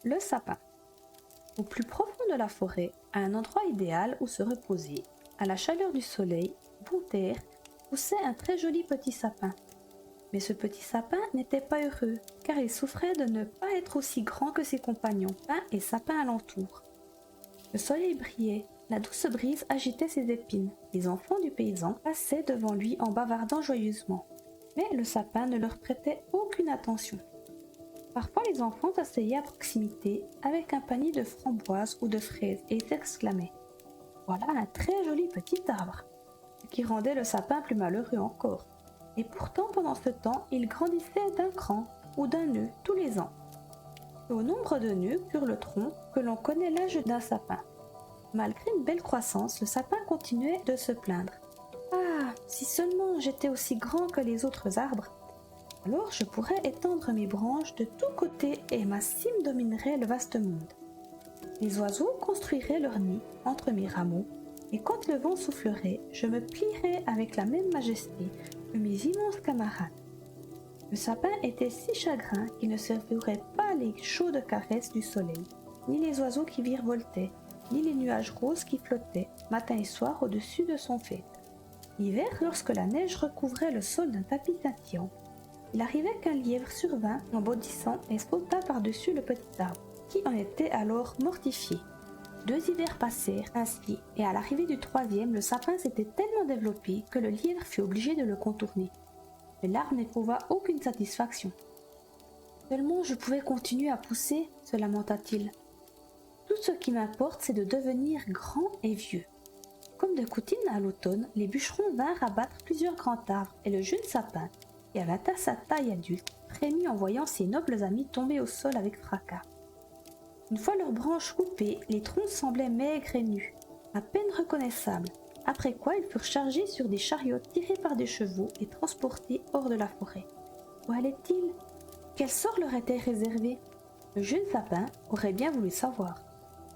Le sapin. Au plus profond de la forêt, à un endroit idéal où se reposer, à la chaleur du soleil, bon terre, poussait un très joli petit sapin. Mais ce petit sapin n'était pas heureux, car il souffrait de ne pas être aussi grand que ses compagnons, pins et sapins alentour. Le soleil brillait, la douce brise agitait ses épines. Les enfants du paysan passaient devant lui en bavardant joyeusement. Mais le sapin ne leur prêtait aucune attention. Parfois les enfants s'asseyaient à proximité avec un panier de framboises ou de fraises et s'exclamaient « Voilà un très joli petit arbre !» ce qui rendait le sapin plus malheureux encore. Et pourtant pendant ce temps, il grandissait d'un cran ou d'un nœud tous les ans. Et au nombre de nœuds pur le tronc que l'on connaît l'âge d'un sapin. Malgré une belle croissance, le sapin continuait de se plaindre. « Ah, si seulement j'étais aussi grand que les autres arbres, alors je pourrais étendre mes branches de tous côtés et ma cime dominerait le vaste monde. Les oiseaux construiraient leur nid entre mes rameaux, et quand le vent soufflerait, je me plierais avec la même majesté que mes immenses camarades. » Le sapin était si chagrin qu'il ne savourait pas les chaudes caresses du soleil, ni les oiseaux qui virevoltaient, ni les nuages roses qui flottaient matin et soir au-dessus de son faîte. L'hiver, lorsque la neige recouvrait le sol d'un tapis scintillant, il arrivait qu'un lièvre survint en bondissant et sauta par-dessus le petit arbre, qui en était alors mortifié. 2 hivers passèrent ainsi, et à l'arrivée du 3e, le sapin s'était tellement développé que le lièvre fut obligé de le contourner. Mais l'arbre n'éprouva aucune satisfaction. « Seulement je pouvais continuer à pousser, se lamenta-t-il. Tout ce qui m'importe, c'est de devenir grand et vieux. » Comme de coutume à l'automne, les bûcherons vinrent abattre plusieurs grands arbres, et le jeune sapin, qui avait atteint sa taille adulte, frémit en voyant ses nobles amis tomber au sol avec fracas. Une fois leurs branches coupées, les troncs semblaient maigres et nus, à peine reconnaissables, après quoi ils furent chargés sur des chariots tirés par des chevaux et transportés hors de la forêt. Où allaient-ils ? Quel sort leur était réservé ? Le jeune sapin aurait bien voulu savoir.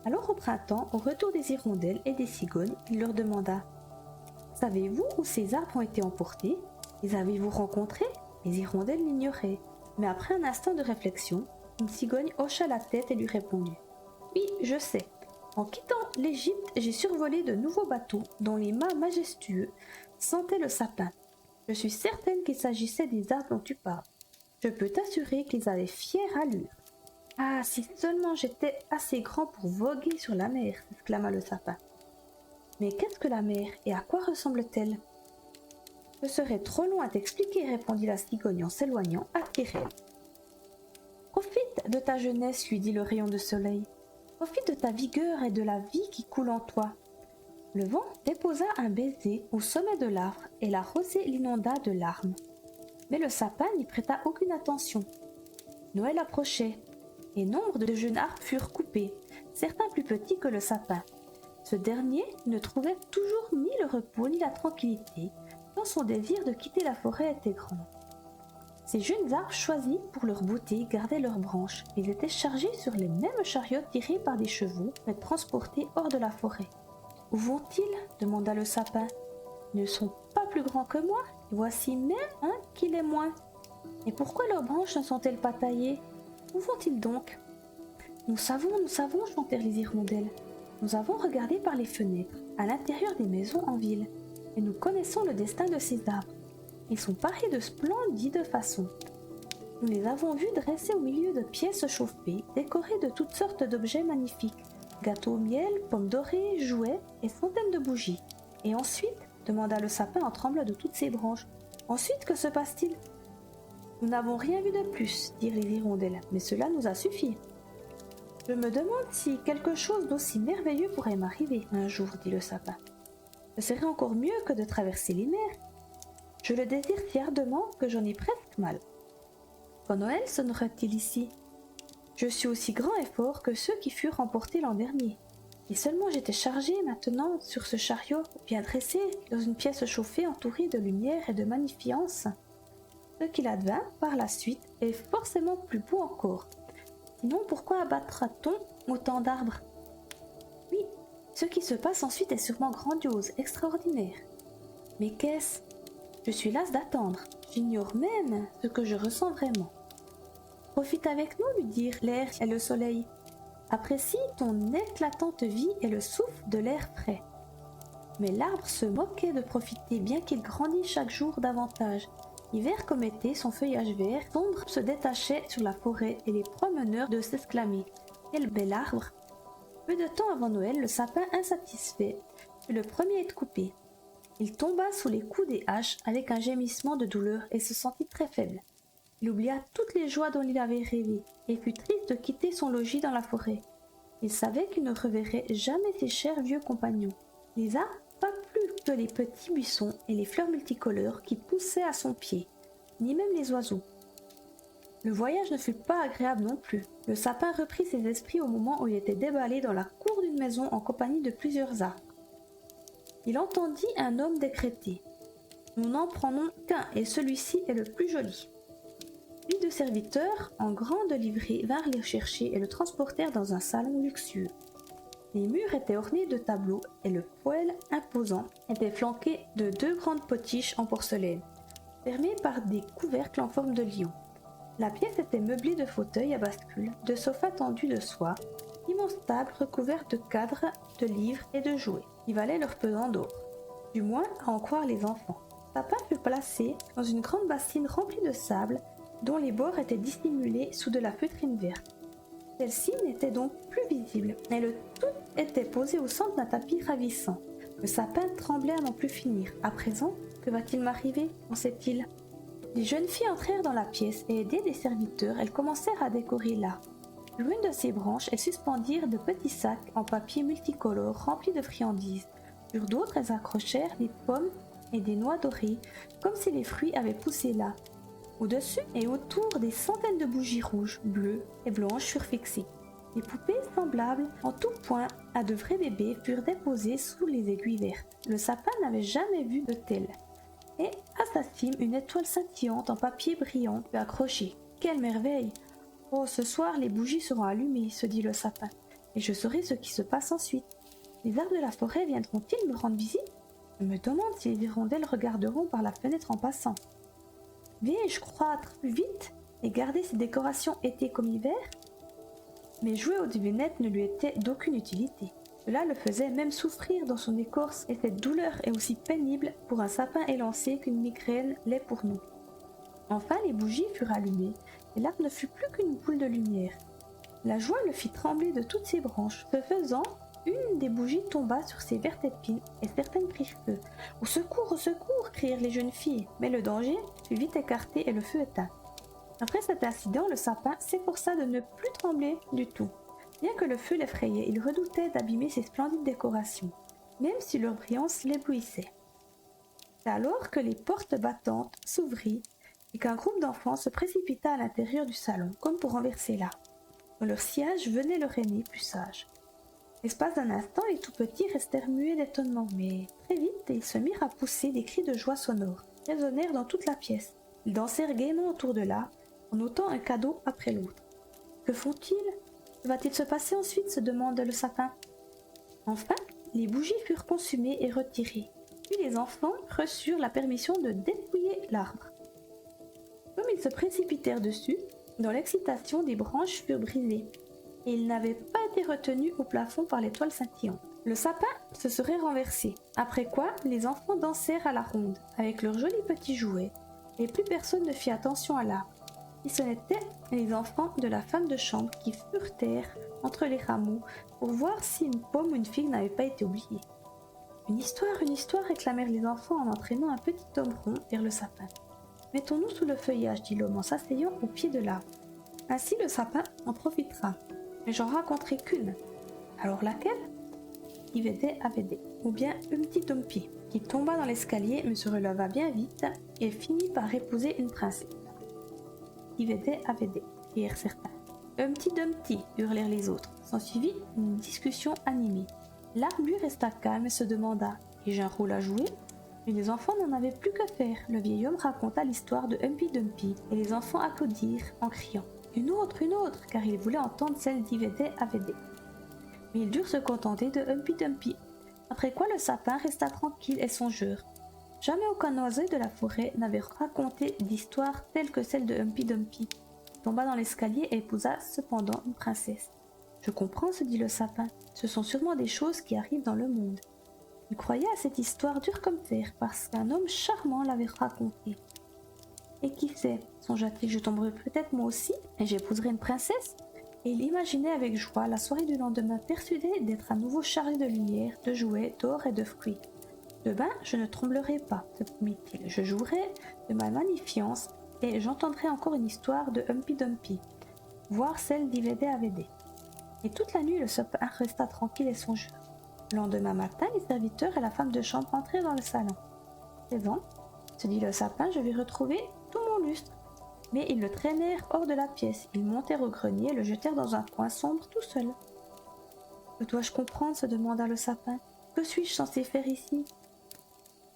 Alors au printemps, au retour des hirondelles et des cigognes, il leur demanda « Savez-vous où ces arbres ont été emportés ? Les avez-vous rencontrés ?» Les hirondelles l'ignoraient, mais après un instant de réflexion, une cigogne hocha la tête et lui répondit « Oui, je sais. En quittant l'Égypte, j'ai survolé de nouveaux bateaux dont les mâts majestueux sentaient le sapin. Je suis certaine qu'il s'agissait des arbres dont tu parles. Je peux t'assurer qu'ils avaient fière allure. »« Ah, si seulement j'étais assez grand pour voguer sur la mer !» s'exclama le sapin. « Mais qu'est-ce que la mer et à quoi ressemble-t-elle ?»« Ce serait trop long à t'expliquer, répondit la cigogne en s'éloignant à tire-elle. « Profite de ta jeunesse, lui dit le rayon de soleil. Profite de ta vigueur et de la vie qui coule en toi. » Le vent déposa un baiser au sommet de l'arbre et la rosée l'inonda de larmes. Mais le sapin n'y prêta aucune attention. Noël approchait, et nombre de jeunes arbres furent coupés, certains plus petits que le sapin. Ce dernier ne trouvait toujours ni le repos ni la tranquillité, tant son désir de quitter la forêt était grand. Ces jeunes arbres choisis pour leur beauté gardaient leurs branches. Ils étaient chargés sur les mêmes chariots tirés par des chevaux, mais transportés hors de la forêt. « Où vont-ils » demanda le sapin. « Ils ne sont pas plus grands que moi, et voici même un qui l'est moins. Et pourquoi leurs branches ne sont-elles pas taillées ? Où vont-ils donc ?»« nous savons, chantèrent les hirondelles. Nous avons regardé par les fenêtres, à l'intérieur des maisons en ville, et nous connaissons le destin de ces arbres. Ils sont parés de splendides façons. Nous les avons vus dressés au milieu de pièces chauffées, décorées de toutes sortes d'objets magnifiques. Gâteaux au miel, pommes dorées, jouets et centaines de bougies. Et ensuite, demanda le sapin en tremblant de toutes ses branches. Ensuite, que se passe-t-il ? Nous n'avons rien vu de plus, dirent les hirondelles, mais cela nous a suffi. Je me demande si quelque chose d'aussi merveilleux pourrait m'arriver un jour, dit le sapin. Ce serait encore mieux que de traverser les mers. Je le désire si ardemment que j'en ai presque mal. Quand Noël sonnerait-il ici ? Je suis aussi grand et fort que ceux qui furent emportés l'an dernier. Et seulement j'étais chargé maintenant sur ce chariot, bien dressé, dans une pièce chauffée entourée de lumière et de magnificence. Ce qu'il advint par la suite est forcément plus beau encore. Sinon, pourquoi abattra-t-on autant d'arbres ? Oui, ce qui se passe ensuite est sûrement grandiose, extraordinaire. Mais qu'est-ce ? Je suis lasse d'attendre. J'ignore même ce que je ressens vraiment. Profite avec nous, lui dirent l'air et le soleil. Apprécie ton éclatante vie et le souffle de l'air frais. Mais l'arbre se moquait de profiter, bien qu'il grandît chaque jour davantage. Hiver comme été, son feuillage vert sombre se détachait sur la forêt et les promeneurs de s'exclamer « Quel bel arbre !» Peu de temps avant Noël, le sapin insatisfait fut le premier à être coupé. Il tomba sous les coups des haches avec un gémissement de douleur et se sentit très faible. Il oublia toutes les joies dont il avait rêvé et fut triste de quitter son logis dans la forêt. Il savait qu'il ne reverrait jamais ses chers vieux compagnons. Les arbres, pas plus que les petits buissons et les fleurs multicolores qui poussaient à son pied, ni même les oiseaux. Le voyage ne fut pas agréable non plus. Le sapin reprit ses esprits au moment où il était déballé dans la cour d'une maison en compagnie de plusieurs arbres. Il entendit un homme décréter « Nous n'en prenons qu'un et celui-ci est le plus joli. » Puis deux serviteurs, en grande livrée, vinrent le chercher et le transportèrent dans un salon luxueux. Les murs étaient ornés de tableaux et le poêle imposant était flanqué de 2 grandes potiches en porcelaine, fermées par des couvercles en forme de lion. La pièce était meublée de fauteuils à bascule, de sofas tendus de soie, d'immenses tables recouvertes de cadres, de livres et de jouets, qui valaient leur pesant d'or, du moins à en croire les enfants. Sapin fut placé dans une grande bassine remplie de sable, dont les bords étaient dissimulés sous de la feutrine verte. Celle-ci n'était donc plus visible, mais le tout était posé au centre d'un tapis ravissant. Le sapin tremblait à n'en plus finir. À présent, que va-t-il m'arriver, pensait-il. Les jeunes filles entrèrent dans la pièce et, aidées des serviteurs, elles commencèrent à décorer l'arbre. Sur une de ses branches, elles suspendirent de petits sacs en papier multicolore remplis de friandises. Sur d'autres, elles accrochèrent des pommes et des noix dorées, comme si les fruits avaient poussé là. Au-dessus et autour, des centaines de bougies rouges, bleues et blanches furent fixées. Les poupées, semblables en tout point à de vrais bébés, furent déposées sous les aiguilles vertes. Le sapin n'avait jamais vu de tel. Et à sa cime, une étoile scintillante en papier brillant fut accrochée. Quelle merveille! Oh, ce soir, les bougies seront allumées, se dit le sapin, et je saurai ce qui se passe ensuite. Les arbres de la forêt viendront-ils me rendre visite? Je me demande si les hirondelles regarderont par la fenêtre en passant. Vais-je croître plus vite et garder ces décorations été comme hiver? Mais jouer aux devinettes ne lui était d'aucune utilité. Cela le faisait même souffrir dans son écorce, et cette douleur est aussi pénible pour un sapin élancé qu'une migraine l'est pour nous. Enfin, les bougies furent allumées, et l'arbre ne fut plus qu'une boule de lumière. La joie le fit trembler de toutes ses branches. Ce faisant, une des bougies tomba sur ses vertes épines, et certaines prirent feu. « Au secours, au secours !» crièrent les jeunes filles, mais le danger fut vite écarté et le feu éteint. Après cet incident, le sapin s'efforça de ne plus trembler du tout. Bien que le feu l'effrayait, il redoutait d'abîmer ses splendides décorations, même si leur brillance l'éblouissait. C'est alors que les portes battantes s'ouvrirent et qu'un groupe d'enfants se précipita à l'intérieur du salon, comme pour renverser l'arbre. Dans leur sillage venait leur aîné plus sage. L'espace d'un instant, les tout petits restèrent muets d'étonnement, mais très vite, ils se mirent à pousser des cris de joie sonores, qui résonnèrent dans toute la pièce. Ils dansèrent gaiement autour de l'arbre, en ôtant un cadeau après l'autre. Que font-ils? Que va-t-il se passer ensuite? Se demanda le sapin. Enfin, les bougies furent consumées et retirées. Puis les enfants reçurent la permission de dépouiller l'arbre. Comme ils se précipitèrent dessus, dans l'excitation, des branches furent brisées, et ils n'avaient pas été retenus au plafond par l'étoile scintillante. Le sapin se serait renversé, après quoi les enfants dansèrent à la ronde, avec leurs jolis petits jouets, et plus personne ne fit attention à l'arbre. Et ce n'étaient les enfants de la femme de chambre qui furetèrent entre les rameaux pour voir si une pomme ou une figue n'avait pas été oubliée. Une histoire, réclamèrent les enfants en entraînant un petit homme rond vers le sapin. Mettons-nous sous le feuillage, dit l'homme en s'asseyant au pied de l'arbre. Ainsi le sapin en profitera. Mais j'en raconterai qu'une. Alors laquelle? Ivédé Avédé, ou bien Humpty Dumpty, qui tomba dans l'escalier mais se releva bien vite et finit par épouser une princesse. Ivédé Avédé, crièrent certains. Humpty Dumpty, hurlèrent les autres. S'ensuivit une discussion animée. L'arbre lui resta calme et se demanda: ai-je un rôle à jouer? Mais les enfants n'en avaient plus que faire. Le vieil homme raconta l'histoire de Humpty Dumpty et les enfants applaudirent en criant une autre, car ils voulaient entendre celle d'Ivédé Avédé. Mais ils durent se contenter de Humpty Dumpty, après quoi le sapin resta tranquille et songeur. Jamais aucun oiseau de la forêt n'avait raconté d'histoire telle que celle de Humpty Dumpty. tomba dans l'escalier et épousa cependant une princesse. Je comprends, se dit le sapin, ce sont sûrement des choses qui arrivent dans le monde. Il croyait à cette histoire dure comme fer parce qu'un homme charmant l'avait racontée. Et qui sait, songea-t-il, je tomberai peut-être moi aussi et j'épouserai une princesse. Et il imaginait avec joie la soirée du lendemain, persuadé d'être à nouveau chargé de lumière, de jouets, d'or et de fruits. Demain, je ne tremblerai pas, se promit-il, je jouerai de ma magnificence et j'entendrai encore une histoire de Humpy Dumpy, voire celle d'Ivédé Avédé. Et toute la nuit, le sapin resta tranquille et songeur. Le lendemain matin, les serviteurs et la femme de chambre entrèrent dans le salon. « C'est bon, se dit le sapin, je vais retrouver tout mon lustre. » Mais ils le traînèrent hors de la pièce. Ils montèrent au grenier et le jetèrent dans un coin sombre tout seul. « Que dois-je comprendre ?» se demanda le sapin. « Que suis-je censé faire ici ?»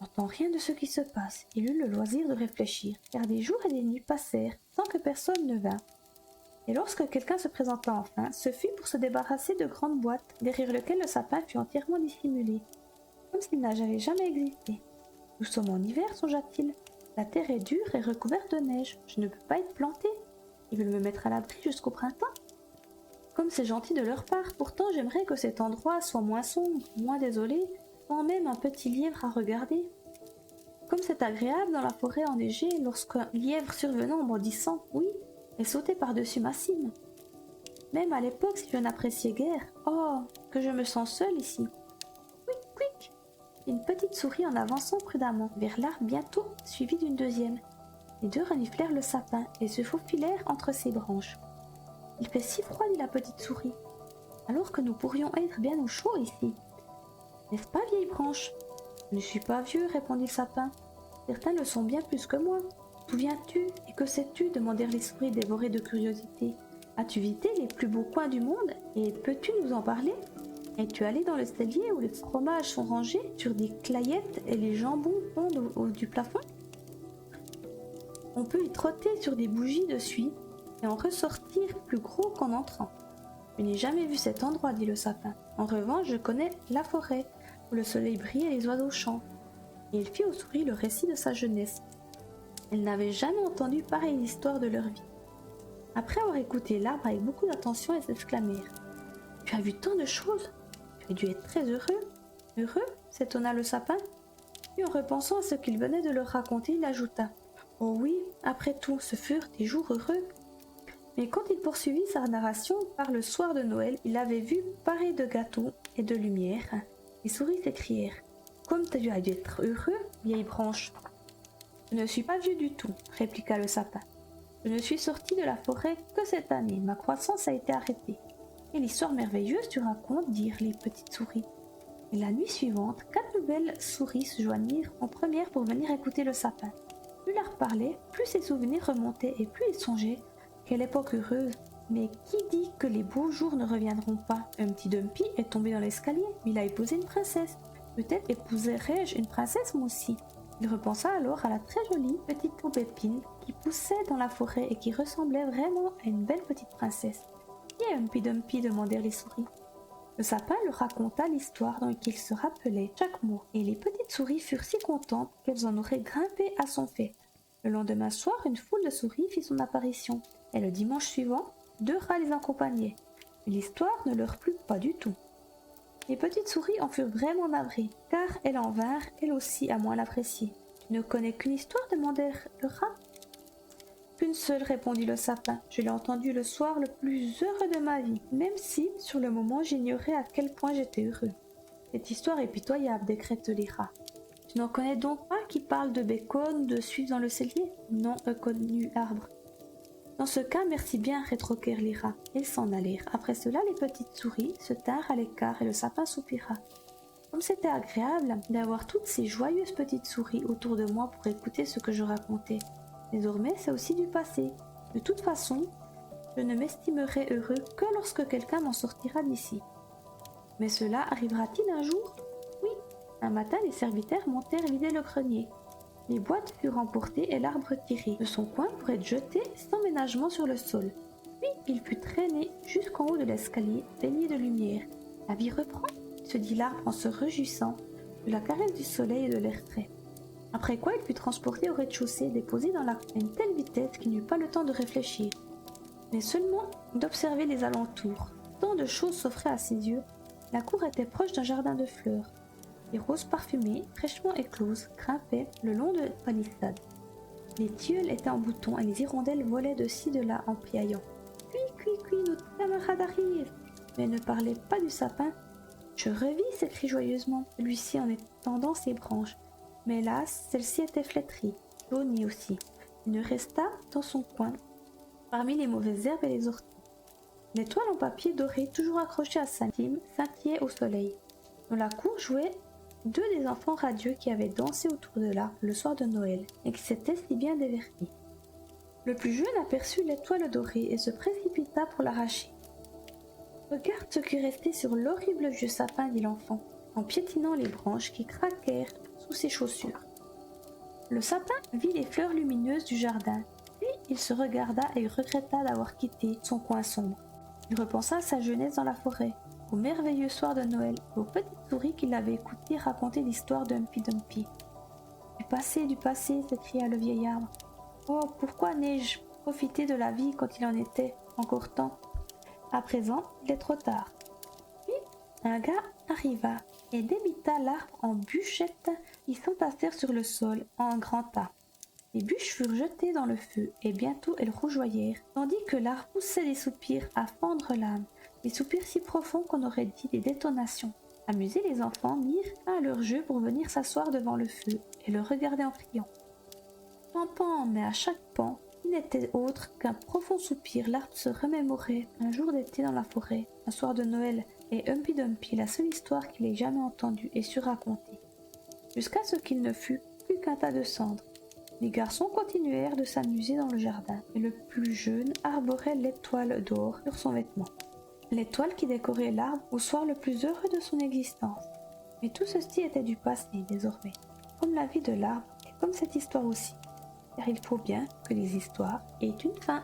« Je n'entends rien de ce qui se passe. » Il eut le loisir de réfléchir, car des jours et des nuits passèrent sans que personne ne vînt. Et lorsque quelqu'un se présenta enfin, ce fut pour se débarrasser de grandes boîtes, derrière lesquelles le sapin fut entièrement dissimulé, comme s'il n'avait jamais existé. « Nous sommes en hiver, songea-t-il. La terre est dure et recouverte de neige. Je ne peux pas être planté. Ils veulent me mettre à l'abri jusqu'au printemps. Comme c'est gentil de leur part, pourtant j'aimerais que cet endroit soit moins sombre, moins désolé, sans même un petit lièvre à regarder. Comme c'est agréable dans la forêt enneigée lorsqu'un lièvre survenant en bondissant, oui, et sautait par-dessus ma cime. Même à l'époque, si je n'appréciais guère, oh, que je me sens seule ici. Quick, quick !» Une petite souris en avançant prudemment vers l'arbre bientôt, suivie d'une deuxième. Les deux reniflèrent le sapin et se faufilèrent entre ses branches. « Il fait si froid, dit la petite souris, alors que nous pourrions être bien au chaud ici. N'est-ce pas, vieille branche ?»« Je ne suis pas vieux, répondit le sapin. Certains le sont bien plus que moi. D'où viens-tu et que sais-tu demandèrent les souris dévorées de curiosité. As-tu visité les plus beaux coins du monde et peux-tu nous en parler ? Es-tu allé dans le cellier où les fromages sont rangés sur des clayettes et les jambons pendent au haut du plafond ? On peut y trotter sur des bougies de suie et en ressortir plus gros qu'en entrant. Je n'ai jamais vu cet endroit, dit le sapin. En revanche, je connais la forêt, où le soleil brille et les oiseaux chantent. Et il fit aux souris le récit de sa jeunesse. Elles n'avaient jamais entendu pareille histoire de leur vie. Après avoir écouté l'arbre avec beaucoup d'attention, elles s'exclamèrent. « Tu as vu tant de choses ? Tu as dû être très heureux. »« Heureux ?» s'étonna le sapin. Puis en repensant à ce qu'il venait de leur raconter, il ajouta. « Oh oui, après tout, ce furent des jours heureux. » Mais quand il poursuivit sa narration, par le soir de Noël, il avait vu pareil de gâteaux et de lumière. Les souris s'écrièrent. « Comme tu as dû être heureux, vieille branche !»« Je ne suis pas vieux du tout, » répliqua le sapin. « Je ne suis sorti de la forêt que cette année, ma croissance a été arrêtée. »« Quelle histoire merveilleuse tu racontes, dirent les petites souris. » Et la nuit suivante, 4 nouvelles souris se joignirent en première pour venir écouter le sapin. Plus il leur parlait, plus ses souvenirs remontaient et plus il songeait. Quelle époque heureuse! Mais qui dit que les beaux jours ne reviendront pas? Humpty Dumpy est tombé dans l'escalier, il a épousé une princesse. Peut-être épouserai-je une princesse moi aussi. Il repensa alors à la très jolie petite aubépine qui poussait dans la forêt et qui ressemblait vraiment à une belle petite princesse. Qui est Humpty Dumpy demandèrent les souris. Le sapin leur raconta l'histoire dont ils se rappelaient chaque mot, et les petites souris furent si contentes qu'elles en auraient grimpé à son fait. Le lendemain soir, une foule de souris fit son apparition, et le dimanche suivant, 2 rats les accompagnaient. Mais l'histoire ne leur plut pas du tout. Les petites souris en furent vraiment navrées, car elles en vinrent, elles aussi, à moins l'apprécier. « Tu ne connais qu'une histoire ?» demandèrent le rat. « Qu'une seule, répondit le sapin. Je l'ai entendue le soir le plus heureux de ma vie, même si, sur le moment, j'ignorais à quel point j'étais heureux. »« Cette histoire est pitoyable, » décrètent les rats. « Tu n'en connais donc pas qui parlent de bacon, de suivre dans le cellier ?» ?»« Non, reconnut l'arbre. »« Dans ce cas, merci bien, » rétroquèrent les rats. Ils s'en allèrent. Après cela, les petites souris se tinrent à l'écart et le sapin soupira. Comme c'était agréable d'avoir toutes ces joyeuses petites souris autour de moi pour écouter ce que je racontais. Désormais, c'est aussi du passé. De toute façon, je ne m'estimerai heureux que lorsque quelqu'un m'en sortira d'ici. Mais cela arrivera-t-il un jour ? Oui. Un matin, les serviteurs montèrent vider le grenier. Les boîtes furent emportées et l'arbre retiré de son coin pour être jeté sans ménagement sur le sol. Puis il fut traîné jusqu'en haut de l'escalier, baigné de lumière. La vie reprend, se dit l'arbre en se réjouissant de la caresse du soleil et de l'air frais. Après quoi il fut transporté au rez-de-chaussée et déposé dans l'arbre à une telle vitesse qu'il n'eut pas le temps de réfléchir. mais seulement d'observer les alentours. Tant de choses s'offraient à ses yeux. La cour était proche d'un jardin de fleurs. Les roses parfumées, fraîchement écloses, grimpaient le long de palissades. Les tilleuls étaient en bouton et les hirondelles volaient de ci de là en piaillant. « Cui, notre camarade arrive !» Mais elle ne parlait pas du sapin. « Je revis !» s'écrie joyeusement celui-ci en étendant ses branches. Mais hélas, celle-ci était flétrie, jaunie aussi. Il ne resta dans son coin, parmi les mauvaises herbes et les orties. Les toiles en papier doré, toujours accrochées à sa cime, scintillaient au soleil. Dans la cour jouaient deux des enfants radieux qui avaient dansé autour de l'arbre le soir de Noël et qui s'étaient si bien divertis. Le plus jeune aperçut l'étoile dorée et se précipita pour l'arracher. « Regarde ce qui restait sur l'horrible vieux sapin, dit l'enfant, en piétinant les branches qui craquèrent sous ses chaussures. Le sapin vit les fleurs lumineuses du jardin, puis il se regarda et regretta d'avoir quitté son coin sombre. Il repensa à sa jeunesse dans la forêt, au merveilleux soir de Noël et aux petites souris qu'il avait écoutées raconter l'histoire de Humpy Dumpy. Du passé, s'écria le vieil arbre. Oh, pourquoi n'ai-je profité de la vie quand il en était encore temps? À présent, il est trop tard. Puis, un gars arriva et débita l'arbre en bûchettes qui s'entassèrent sur le sol en un grand tas. Les bûches furent jetées dans le feu et bientôt elles rougeoyèrent, tandis que l'arbre poussait des soupirs à fendre l'âme, des soupirs si profonds qu'on aurait dit des détonations. Amusés, les enfants mirent fin à leur jeu pour venir s'asseoir devant le feu et le regarder en priant. Pan, mais à chaque pan, il n'était autre qu'un profond soupir. L'arbre se remémorait un jour d'été dans la forêt, un soir de Noël, et Humpy Dumpy, la seule histoire qu'il ait jamais entendue et su raconter, jusqu'à ce qu'il ne fût plus qu'un tas de cendres. Les garçons continuèrent de s'amuser dans le jardin, et le plus jeune arborait l'étoile d'or sur son vêtement. L'étoile qui décorait l'arbre au soir le plus heureux de son existence. Mais tout ceci était du passé désormais, comme la vie de l'arbre et comme cette histoire aussi, car il faut bien que les histoires aient une fin.